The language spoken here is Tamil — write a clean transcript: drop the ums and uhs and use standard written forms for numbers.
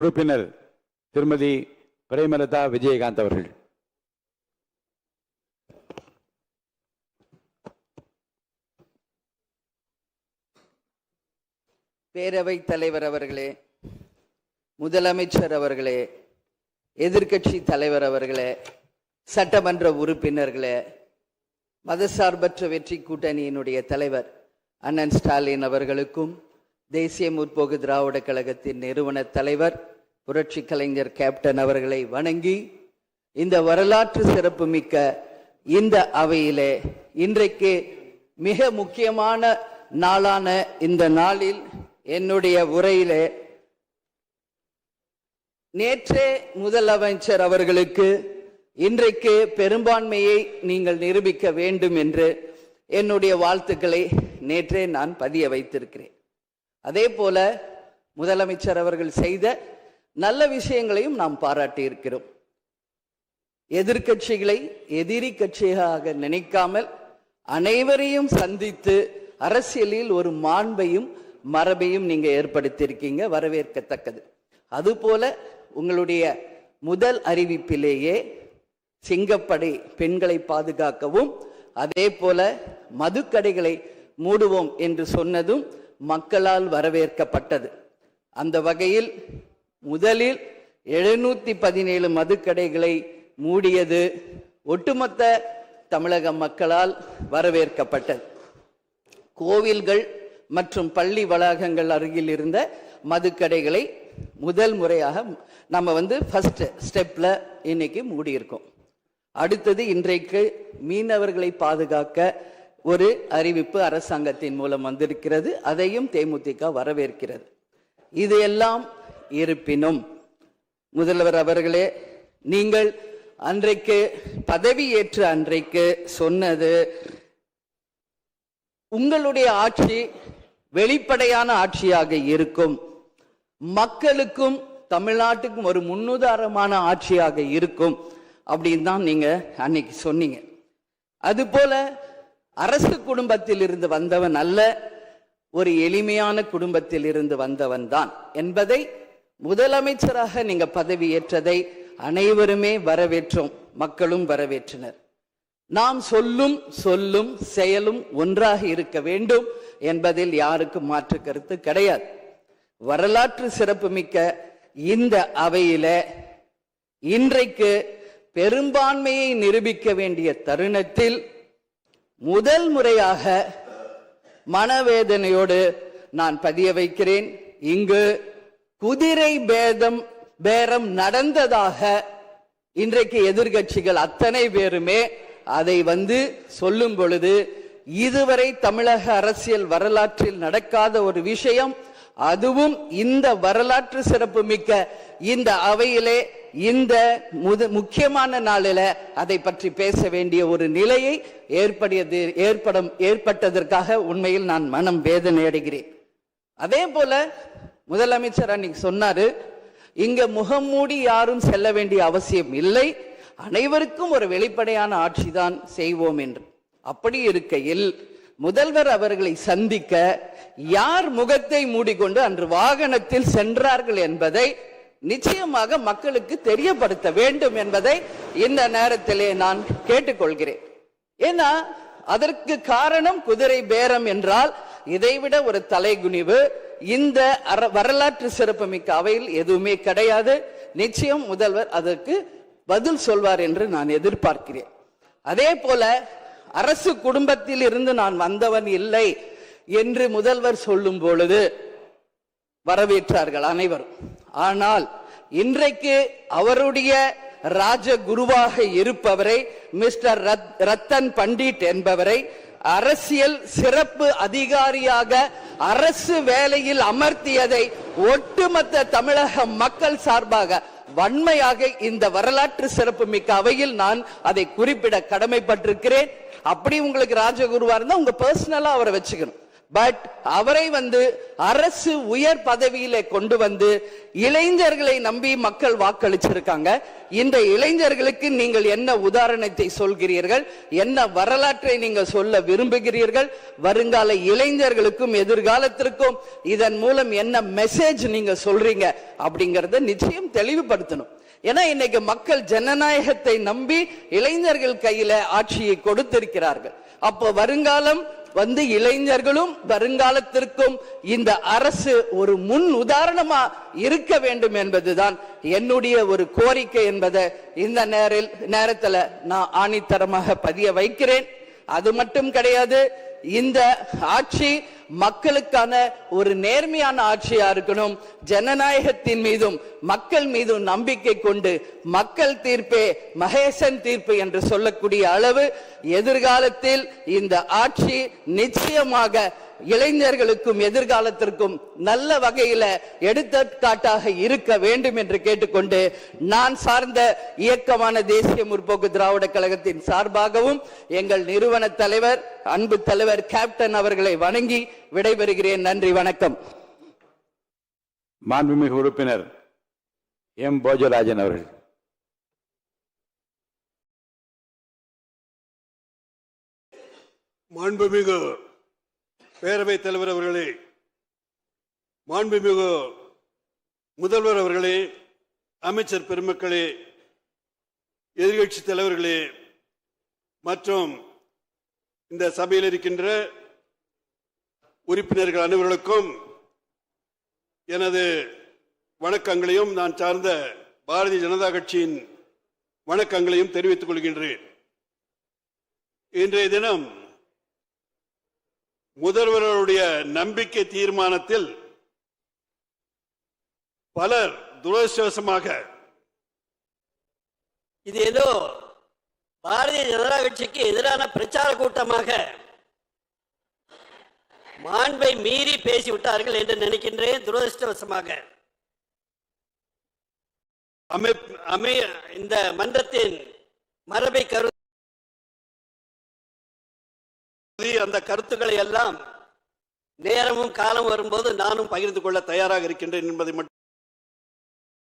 உறுப்பினர் திருமதி பிரேமலதா விஜயகாந்த் அவர்கள். பேரவைத் தலைவர் அவர்களே, முதலமைச்சர் அவர்களே, எதிர்க்கட்சி தலைவர் அவர்களே, சட்டமன்ற உறுப்பினர்களே, மதசார்பற்ற வெற்றி கூட்டணியினுடைய தலைவர் அண்ணன் ஸ்டாலின் அவர்களுக்கும், தேசிய முற்போக்கு திராவிட கழகத்தின் நிறுவன தலைவர் புரட்சி கலைஞர் கேப்டன் அவர்களை வணங்கி, இந்த வரலாற்று சிறப்புமிக்க இந்த அவையிலே இன்றைக்கு மிக முக்கியமான நாளான இந்த நாளில் என்னுடைய உரையிலே நேற்றே முதலமைச்சர் அவர்களுக்கு இன்றைக்கு பெரும்பான்மையை நீங்கள் நிரூபிக்க வேண்டும் என்று என்னுடைய வாழ்த்துக்களை நேற்றே நான் பதிய வைத்திருக்கிறேன். அதே போல முதலமைச்சர் அவர்கள் செய்த நல்ல விஷயங்களையும் நாம் பாராட்டி இருக்கிறோம். எதிர்கட்சிகளை எதிரி கட்சியாக நினைக்காமல் அனைவரையும் சந்தித்து அரசியலில் ஒரு மாண்பையும் மரபையும் நீங்க ஏற்படுத்தியிருக்கீங்க, வரவேற்கத்தக்கது. அதுபோல உங்களுடைய முதல் அறிவிப்பிலேயே சிங்கப்படை பெண்களை பாதுகாக்கவும், அதே போல மதுக்கடைகளை மூடுவோம் என்று சொன்னதும் மக்களால் வரவேற்கப்பட்டது. அந்த வகையில் முதலில் 717 மதுக்கடைகளை மூடியது ஒட்டுமொத்த தமிழக மக்களால் வரவேற்கப்பட்டது. கோவில்கள் மற்றும் பள்ளி வளாகங்கள் அருகில் இருந்த மதுக்கடைகளை முதல் முறையாக நம்ம ஃபர்ஸ்ட் ஸ்டெப்ல இன்னைக்கு மூடியிருக்கோம். அடுத்தது இன்றைக்கு மீனவர்களை பாதுகாக்க ஒரு அறிவிப்பு அரசாங்கத்தின் மூலம் வந்திருக்கிறது. அதையும் தேமுதிக வரவேற்கிறது. இது எல்லாம் இருப்பினும் முதல்வர் அவர்களே, நீங்கள் அன்றைக்கு பதவியேற்ற அன்றைக்கு சொன்னது உங்களுடைய ஆட்சி வெளிப்படையான ஆட்சியாக இருக்கும், மக்களுக்கும் தமிழ்நாட்டுக்கும் ஒரு முன்னுதாரணமான ஆட்சியாக இருக்கும் அப்படின்னு தான் நீங்க அன்னைக்கு சொன்னீங்க. அதுபோல அரசு குடும்பத்தில் இருந்து வந்தவன் அல்ல, ஒரு எளிமையான குடும்பத்தில் இருந்து வந்தவன் தான் என்பதை முதலமைச்சராக நீங்க பதவியேற்றதை அனைவருமே வரவேற்றோம், மக்களும் வரவேற்றனர். நாம் சொல்லும் செயலும் ஒன்றாக இருக்க வேண்டும் என்பதில் யாருக்கும் மாற்று கருத்து கிடையாது. வரலாற்று சிறப்புமிக்க இந்த அவையில இன்றைக்கு பெரும்பான்மையை நிரூபிக்க வேண்டிய தருணத்தில் முதல் முறையாக மனவேதனையோடு நான் பதிய வைக்கிறேன், இங்கு குதிரை பேரம் நடந்ததாக இன்றைக்கு எதிர்கட்சிகள் அத்தனை பேருமே அதை சொல்லும் பொழுது, இதுவரை தமிழக அரசியல் வரலாற்றில் நடக்காத ஒரு விஷயம், அதுவும் இந்த வரலாற்று சிறப்பு மிக்க இந்த அவையிலே இந்த முக்கியமான நாளில அதை பற்றி பேச வேண்டிய ஒரு நிலையை ஏற்பட்டதற்காக உண்மையில் நான் மனம் வேதனை அடைகிறேன். அதே போல முதலமைச்சர் அன்னைக்கு சொன்னாரு, இங்க முகம் மூடி யாரும் செல்ல வேண்டிய அவசியம் இல்லை, அனைவருக்கும் ஒரு வெளிப்படையான ஆட்சி தான் செய்வோம் என்று. அப்படி இருக்கையில் முதல்வர் அவர்களை சந்திக்க யார் முகத்தை மூடிக்கொண்டு அன்று வாகனத்தில் சென்றார்கள் என்பதை நிச்சயமாக மக்களுக்கு தெரியப்படுத்த வேண்டும் என்பதை இந்த நேரத்திலே நான் கேட்டுக்கொள்கிறேன். ஏன்னா அதற்கு காரணம் குதிரை பேரம் என்றால் இதைவிட ஒரு தலைகுனிவு இந்த வரலாற்று சிறப்புமிக்க அவையில் எதுவுமே கிடையாது. நிச்சயம் முதல்வர் அதற்கு பதில் சொல்வார் என்று நான் எதிர்பார்க்கிறேன். அதே போல அரசு குடும்பத்தில் இருந்து நான் வந்தவன் இல்லை என்று முதல்வர் சொல்லும் பொழுது வரவேற்றார்கள் அனைவரும். ஆனால் இன்றைக்கு அவருடைய ராஜகுருவாக இருப்பவரை மிஸ்டர் ரத்தன் பண்டிட் என்பவரை அரசியல் சிறப்பு அதிகாரியாக அரசு வேலையில் அமர்த்தியதை ஒட்டுமொத்த தமிழக மக்கள் சார்பாக வன்மையாக இந்த வரலாற்று சிறப்பு மிக்க அவையில் நான் அதை குறிப்பிட கடமைப்பட்டிருக்கிறேன். அப்படி உங்களுக்கு ராஜகுருவா இருந்தா உங்க பர்சனலா அவரை வச்சுக்கணும். பட் அவரை அரசு உயர் பதவியில கொண்டு இளைஞர்களை நம்பி மக்கள் வாக்களிச்சிருக்காங்க. இந்த இளைஞர்களுக்கு நீங்கள் என்ன உதாரணத்தை சொல்கிறீர்கள், என்ன வரலாற்றை நீங்கள் சொல்ல விரும்புகிறீர்கள், வருங்கால இளைஞர்களுக்கும் எதிர்காலத்திற்கும் இதன் மூலம் என்ன மெசேஜ் நீங்க சொல்றீங்க அப்படிங்கறத நிச்சயம் தெளிவுபடுத்தணும். ஏன்னா இன்னைக்கு மக்கள் ஜனநாயகத்தை நம்பி இளைஞர்கள் கையில ஆட்சியை கொடுத்திருக்கிறார்கள். அப்போ வருங்காலம் இளைஞர்களும் வருங்காலத்திற்கும் இந்த அரசு ஒரு முன் உதாரணமா இருக்க வேண்டும் என்பதுதான் என்னுடைய ஒரு கோரிக்கை என்பதை இந்த நேரத்தில் நான் ஆணித்தரமாக பதிய வைக்கிறேன். அது மட்டும் கிடையாது, இந்த ஆட்சி மக்களுக்கான ஒரு நேர்மையான ஆட்சியா இருக்கணும். ஜனநாயகத்தின் மீதும் மக்கள் மீதும் நம்பிக்கை கொண்டு மக்கள் தீர்ப்பே மகேசன் தீர்ப்பு என்று சொல்லக்கூடிய அளவு எதிர்காலத்தில் இந்த ஆட்சி நிச்சயமாக இளைஞர்களுக்கும் எதிர்காலத்திற்கும் நல்ல வகையில எடுத்துக்காட்டாக இருக்க வேண்டும் என்று கேட்டுக்கொண்டு, நான் சார்ந்த இயக்கமான தேசிய முற்போக்கு திராவிட கழகத்தின் சார்பாகவும் எங்கள் நிறுவன தலைவர் அன்பு தலைவர் கேப்டன் அவர்களை வணங்கி விடைபெறுகிறேன். நன்றி, வணக்கம். மாண்புமிகு உறுப்பினர் எம் போஜராஜன் அவர்கள். மாண்புமிகு பேரவைத் தலைவர் அவர்களே, மாண்புமிகு முதல்வர் அவர்களே, அமைச்சர் பெருமக்களே, எதிர்கட்சி தலைவர்களே மற்றும் இந்த சபையில் இருக்கின்ற உறுப்பினர்கள் அனைவர்களுக்கும் எனது வணக்கங்களையும் நான் சார்ந்த பாரதிய ஜனதா கட்சியின் வணக்கங்களையும் தெரிவித்துக் கொள்கின்றேன். இன்றைய தினம் முதல்வர்களுடைய நம்பிக்கை தீர்மானத்தில் பலர் துரதிர்ஷ்டவசமாக இது ஏதோ பாரதிய ஜனதா கட்சிக்கு எதிரான பிரச்சார கூட்டமாக மாண்பை மீறி பேசிவிட்டார்கள் என்று நினைக்கின்றேன். துரதிர்ஷ்டவசமாக இந்த மன்றத்தின் மரபை கருதி அந்த கருத்துக்களை எல்லாம் நேரமும் காலம் வரும்போது நானும் பகிர்ந்து கொள்ள தயாராக இருக்கின்றேன் என்பதை மட்டும்